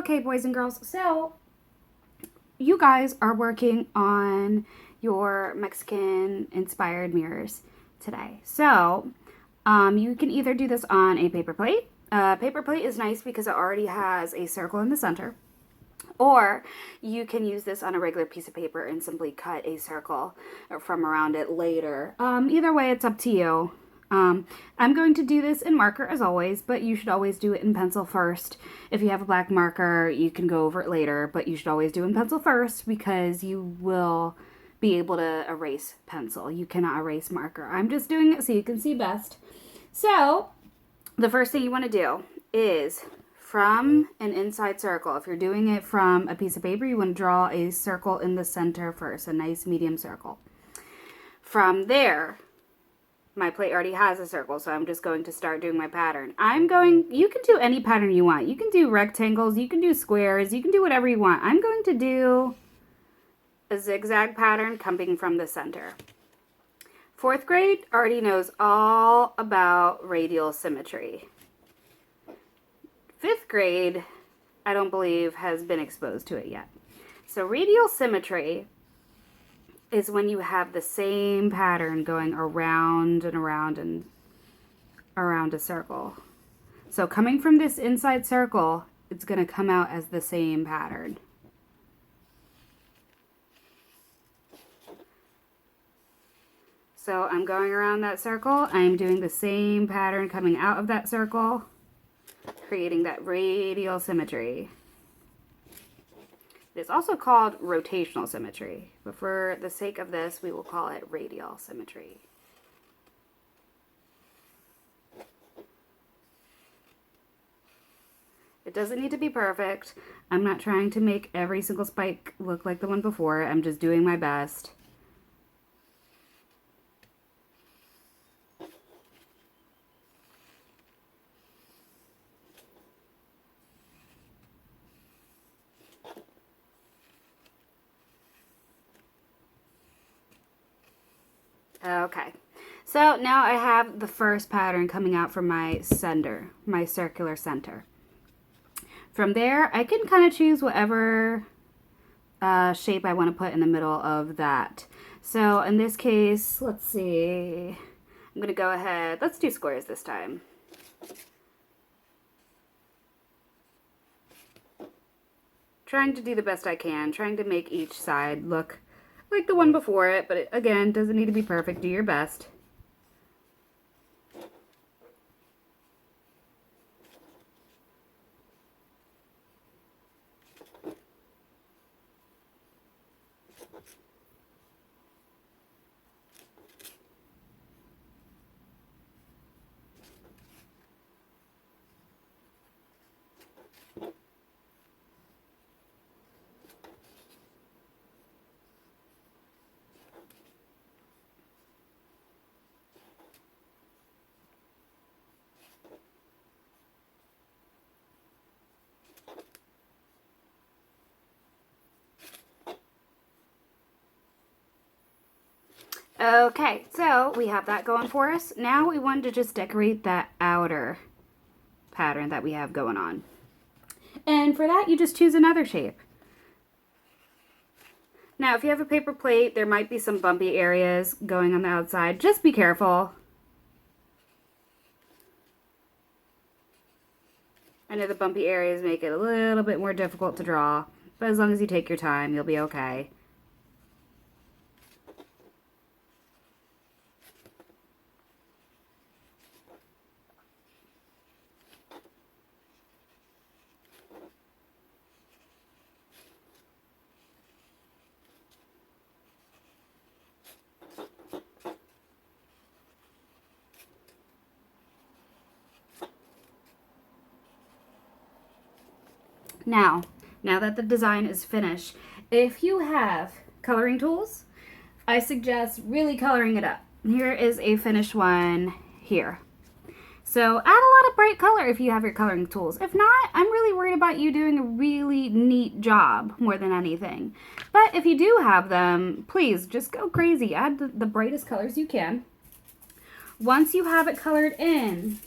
Okay, boys and girls, so you guys are working on your Mexican inspired mirrors today. So you can either do this on a paper plate. Paper plate is nice because it already has a circle in the center. Or you can use this on a regular piece of paper and simply cut a circle from around it later. Either way, it's up to you. I'm going to do this in marker as always, but you should always do it in pencil first. If you have a black marker, you can go over it later, but you should always do it in pencil first because you will be able to erase pencil. You cannot erase marker. I'm just doing it so you can see best. So the first thing you want to do is from an inside circle. If you're doing it from a piece of paper, you want to draw a circle in the center first, a nice medium circle. From there, my plate already has a circle, so I'm just going to start doing my pattern. You can do any pattern you want. You can do rectangles, you can do squares, you can do whatever you want. I'm going to do a zigzag pattern coming from the center. 4th grade already knows all about radial symmetry. 5th grade, I don't believe, has been exposed to it yet. So radial symmetry is when you have the same pattern going around and around and around a circle. So coming from this inside circle, it's going to come out as the same pattern. So I'm going around that circle. I'm doing the same pattern coming out of that circle, creating that radial symmetry. It is also called rotational symmetry, but for the sake of this, we will call it radial symmetry. It doesn't need to be perfect. I'm not trying to make every single spike look like the one before. I'm just doing my best. Okay, so now I have the first pattern coming out from my center, my circular center. From there, I can kind of choose whatever shape I want to put in the middle of that. So in this case, let's see, I'm going to go ahead, let's do squares this time. Trying to do the best I can, trying to make each side look like the one before it, but it, again, doesn't need to be perfect. Do your best. Okay, so we have that going for us. Now we want to just decorate that outer pattern that we have going on. And for that, you just choose another shape. Now, if you have a paper plate, there might be some bumpy areas going on the outside. Just be careful. I know the bumpy areas make it a little bit more difficult to draw, but as long as you take your time, you'll be okay. Now that the design is finished, if you have coloring tools, I suggest really coloring it up. Here is a finished one here. So add a lot of bright color if you have your coloring tools. If not, I'm really worried about you doing a really neat job more than anything. But if you do have them, please just go crazy. Add the brightest colors you can. Once you have it colored in,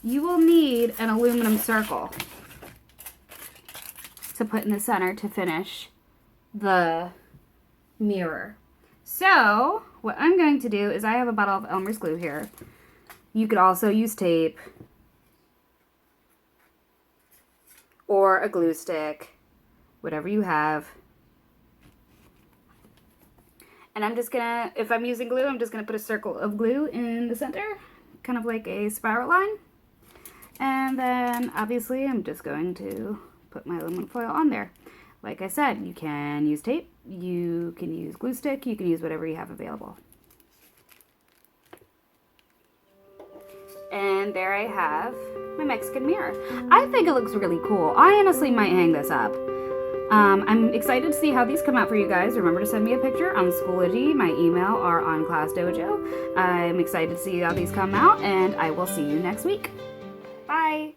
you will need an aluminum circle. to put in the center to finish the mirror. So what I'm going to do is I have a bottle of Elmer's glue here. You could also use tape or a glue stick, whatever you have. And I'm just gonna, if I'm using glue, I'm just gonna put a circle of glue in the center, kind of like a spiral line. And then obviously I'm just going to put my aluminum foil on there. Like I said, you can use tape, you can use glue stick, you can use whatever you have available. And there I have my Mexican mirror. I think it looks really cool. I honestly might hang this up. I'm excited to see how these come out for you guys. Remember to send me a picture on Schoology, my email, or on Class Dojo. I'm excited to see how these come out, and I will see you next week. Bye!